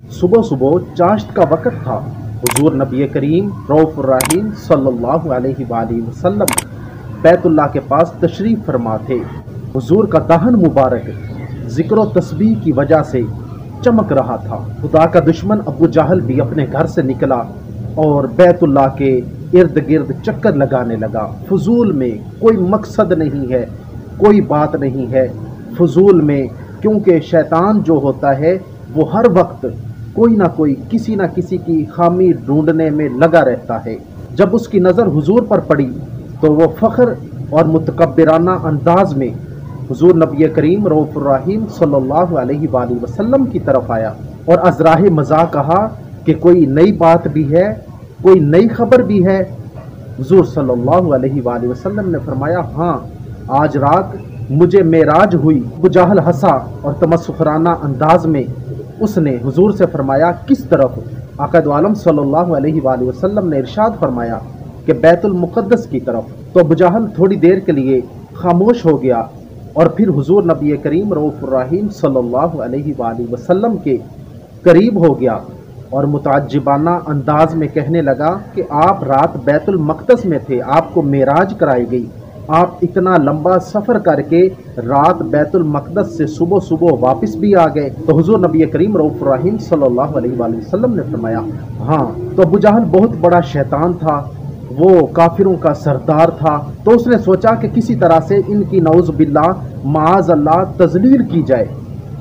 सुबह सुबह चाश्त का वक़्त था। हुजूर नबी करीम रऊफ़ुर रहीम सल्लल्लाहु अलैहि वसल्लम बैतुल्लाह के पास तशरीफ़ फरमा थे। हुजूर का दहन मुबारक ज़िक्र व तस्बीह की वजह से चमक रहा था। खुदा का दुश्मन अबू जहल भी अपने घर से निकला और बैतुल्लाह के इर्द गिर्द चक्कर लगाने लगा। फजूल में कोई मकसद नहीं है, कोई बात नहीं है फजूल में, क्योंकि शैतान जो होता है वो हर वक्त कोई ना कोई किसी ना किसी की खामी ढूंढने में लगा रहता है। जब उसकी नज़र हुजूर पर पड़ी तो वो फ़ख्र और मुतकब्बिराना अंदाज में हुजूर नबी करीम रऊफ़ुर रहीम सल्लल्लाहु अलैहि वसल्लम की तरफ आया और अज़राहे मज़ाक कहा कि कोई नई बात भी है, कोई नई खबर भी है। हुजूर सल्लल्लाहु अलैहि वसल्लम ने फरमाया, हाँ, आज रात मुझे मेराज हुई। अबू जहल हंसा और तमस्खुराना अंदाज में उसने हुजूर से फरमाया, किस तरफ? आका दो आलम सल्लल्लाहु अलैहि वसल्लम ने इरशाद फरमाया कि बैतुल मुक़द्दस की तरफ। तो अबू जहल थोड़ी देर के लिए खामोश हो गया और फिर हुजूर नबी करीम रऊफ़ुर रहीम सल्लल्लाहु अलैहि वसल्लम के करीब हो गया और मुताज्जिबाना अंदाज में कहने लगा कि आप रात बैतुल मक़दस में थे, आपको मेराज कराई गई, आप इतना लंबा सफ़र करके रात बैतुल मक़दस से सुबह सुबह वापस भी आ गए। तो हुजूर नबी करीम रऊफ़ुर रहीम सल्लल्लाहु अलैहि वसल्लम ने फरमाया, हाँ। तो अबू जहल बहुत बड़ा शैतान था, वो काफिरों का सरदार था। तो उसने सोचा कि किसी तरह से इनकी नऊज़ बिल्लाह माज़ अल्लाह तज़लील की जाए।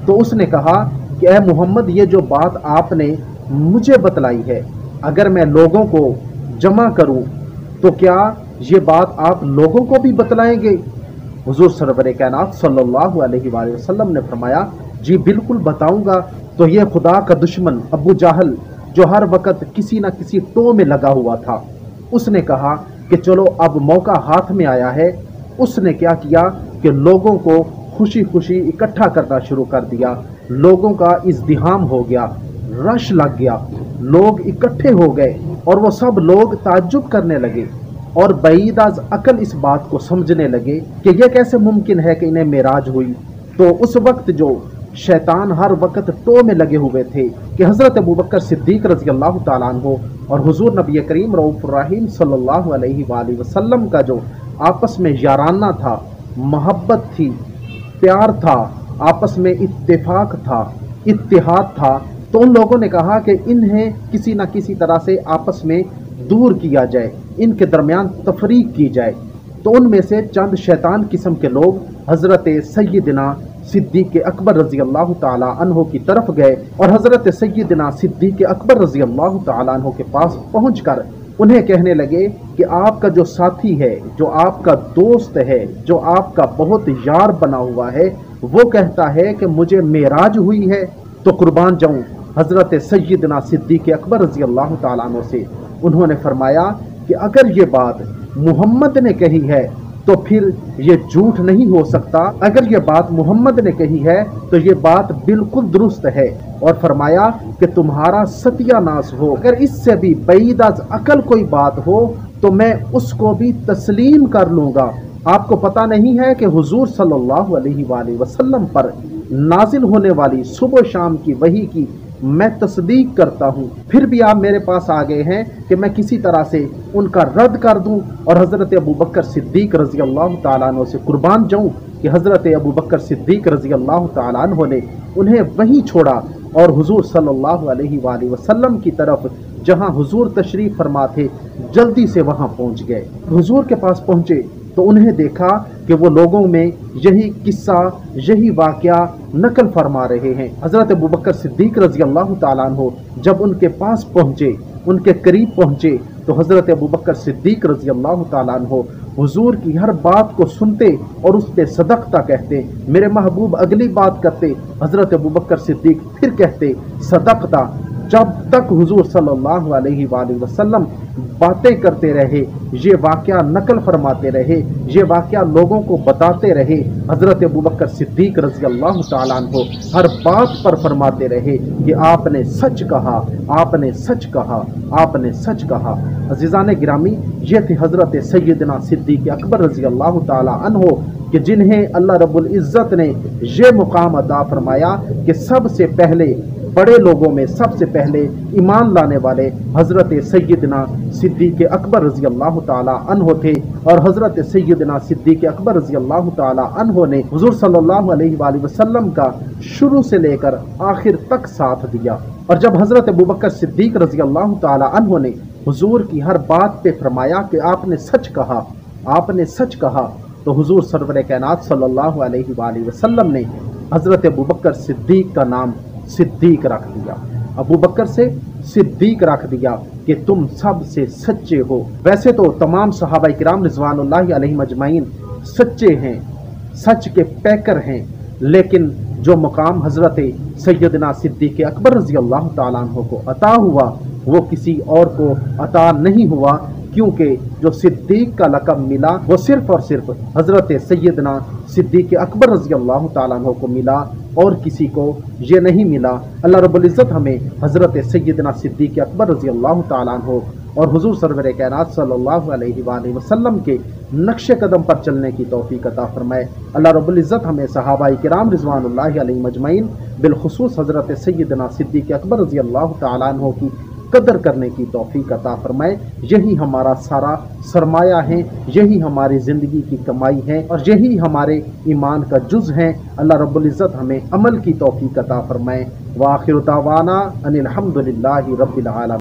तो उसने कहा कि ए मोहम्मद, ये जो बात आपने मुझे बतलाई है, अगर मैं लोगों को जमा करूं तो क्या ये बात आप लोगों को भी बतलाएंगे? हुजूर सरवर कायनात सल्लल्लाहु अलैहि वसल्लम ने फरमाया, जी बिल्कुल बताऊंगा। तो ये खुदा का दुश्मन अबू जहल जो हर वक्त किसी न किसी टो में लगा हुआ था, उसने कहा कि चलो अब मौका हाथ में आया है। उसने क्या किया कि लोगों को खुशी खुशी इकट्ठा करना शुरू कर दिया। लोगों का इज़्दिहाम हो गया, रश लग गया, लोग इकट्ठे हो गए और वो सब लोग ताज्जुब करने लगे और बईद अज़ अकल इस बात को समझने लगे कि यह कैसे मुमकिन है कि इन्हें मेराज हुई। तो उस वक्त जो शैतान हर वक्त टो में लगे हुए थे कि हज़रत अबू बकर सिद्दीक़ रज़ी अल्लाह ताला अन्हु और हुजूर नबी करीम रऊफ़ुर रहीम सल्लल्लाहु अलैहि वसल्लम का जो आपस में याराना था, मोहब्बत थी, प्यार था, आपस में इत्तेफाक था, इत्तिहाद था। तो उन लोगों ने कहा कि इन्हें किसी न किसी तरह से आपस में दूर किया जाए, इनके दरमियान तफरीक की जाए। तो उनमें से चंद शैतान किस्म के लोग हज़रत सैयदना सिद्दीक़ अकबर रज़ी अल्लाह ताला अन्हो की तरफ गए और हज़रत सैयदना सिद्दीक़ अकबर रज़ी अल्लाह ताला अन्हो के पास पहुंचकर उन्हें कहने लगे कि आपका जो साथी है, जो आपका दोस्त है, जो आपका बहुत यार बना हुआ है, वो कहता है कि मुझे मेराज हुई है। तो कुर्बान जाऊं हज़रत सैयदना सिद्दीक़ अकबर रज़ी अल्लाह ताला अन्हो से उन्होंने फरमाया कि अगर ये बात मोहम्मद ने कही है तो फिर ये झूठ नहीं हो सकता। अगर ये बात मोहम्मद ने कही है तो ये बात बिल्कुल दुरुस्त है। और फरमाया कि तुम्हारा सत्यानाश हो, अगर इससे भी बईद अज़ अकल कोई बात हो तो मैं उसको भी तस्लीम कर लूँगा। आपको पता नहीं है कि हुजूर सल्लल्लाहु अलैहि वसल्लम पर नाजिल होने वाली सुबह शाम की वही की मैं तस्दीक करता हूँ, फिर भी आप मेरे पास आ गए हैं कि मैं किसी तरह से उनका रद्द कर दूँ। और हज़रत अबू बकर सिद्दीक़ रज़ी अल्लाह ताला अन्हु से कुर्बान जाऊँ कि हज़रत अबू बकर सिद्दीक़ रज़ी अल्लाह ताला अन्हु ने उन्हें वहीं छोड़ा और हुजूर सल्लल्लाहु अलैहि वसल्लम की तरफ जहाँ हुजूर तशरीफ़ फरमा थे जल्दी से वहाँ पहुँच गए। हुजूर के पास पहुँचे तो उन्हें देखा कि वो लोगों में यही किस्सा, यही वाक़या नकल फरमा रहे हैं। हज़रत अबू बकर सिद्दीक़ रज़ी अल्लाह ताला अन्हु जब उनके पास पहुँचे, उनके करीब पहुँचे, तो हज़रत अबू बकर सिद्दीक़ रज़ी अल्लाह ताला अन्हु हुजूर की हर बात को सुनते और उस पर सदक़ता कहते। मेरे महबूब अगली बात करते, हज़रत अबू बकर सिद्दीक़ फिर कहते सदक़ता। जब तक हुजूर सल्लल्लाहु अलैहि वसल्लम बातें करते रहे, ये वाक़या नकल फरमाते रहे, ये वाक़या लोगों को बताते रहे, हज़रत अबू बकर सिद्दीक़ रज़ी अल्लाह ताला अन्हु हर बात पर फरमाते रहे कि आपने सच कहा, आपने सच कहा, आपने सच कहा। अज़ीज़ान गिरामी, ये थे हज़रत सैयदना सिद्दीक़ अकबर रज़ी अल्लाह ताला अन्हु कि जिन्हें अल्लाह रब्बुल इज़्ज़त ने ये मुकाम अता फरमाया कि सबसे पहले बड़े लोगों में सबसे पहले ईमान लाने वाले हज़रत सैयदना सिद्दीक़ अकबर रज़ी अल्लाह ताला अन्हो थे, और हज़रत सैयदना सिद्दीक़ अकबर रज़ी अल्लाह ताला अन्हो ने हुज़ूर सल्लल्लाहु अलैहि वसल्लम का शुरू से लेकर आखिर तक साथ दिया। और जब हज़रत अबू बकर सिद्दीक़ रज़ी अल्लाह ताला अन्हो ने हुज़ूर की हर बात पे फरमाया कि आपने सच कहा, आपने सच कहा, तो हुज़ूर सरवर कायनात सल्लल्लाहु अलैहि वसल्लम ने हज़रत अबू बकर सिद्दीक़ का नाम सिद्दीक़ रख दिया। अबू बकर से सिद्दीक़ रख दिया कि तुम सबसे सच्चे हो। वैसे तो तमाम सहाबा किराम रिज़वानुल्लाहि अलैहिम अजमाइन सच्चे हैं, सच के पैकर हैं, लेकिन जो मुकाम हज़रत सैयदना सिद्दीक़ अकबर रज़ी अल्लाह ताला अन्हु को अता हुआ वो किसी और को अता नहीं हुआ, क्योंकि जो सिद्दीक़ का लक़ब मिला वो सिर्फ़ और सिर्फ हज़रत सैयदना सिद्दीक़ अकबर रज़ी अल्लाह ताला अन्हु को मिला, और किसी को ये नहीं मिला। अल्लाह रब्बुल इज़्ज़त हमें हज़रत सैयदना सिद्दीक़ अकबर रज़ी अल्लाह ताला अन्हु और हुज़ूर सरवर कायनात सल्लल्लाहु अलैहि वसल्लम के नक्श कदम पर चलने की तौफ़ीक़ अता फ़रमाए। अल्लाह रब्बुल इज़्ज़त हमें सहाबाए किराम रिज़वानुल्लाहि अलैहिम अजमईन बिलख़ुसूस हज़रत सैयदना सिद्दीक़ अकबर रज़ी अल्लाह ताला अन्हु की कदर करने की तौफ़ीक़ अता फ़रमाए। यही हमारा सारा सरमाया है, यही हमारी ज़िंदगी की कमाई है, और यही हमारे ईमान का जुज़ है। अल्लाह रब्बुल इज़्ज़त हमें अमल की तौफ़ीक़ अता फ़रमाए। व आखिर दावाना अनिल हम्दुलिल्लाहि रब्बिल आलमीन।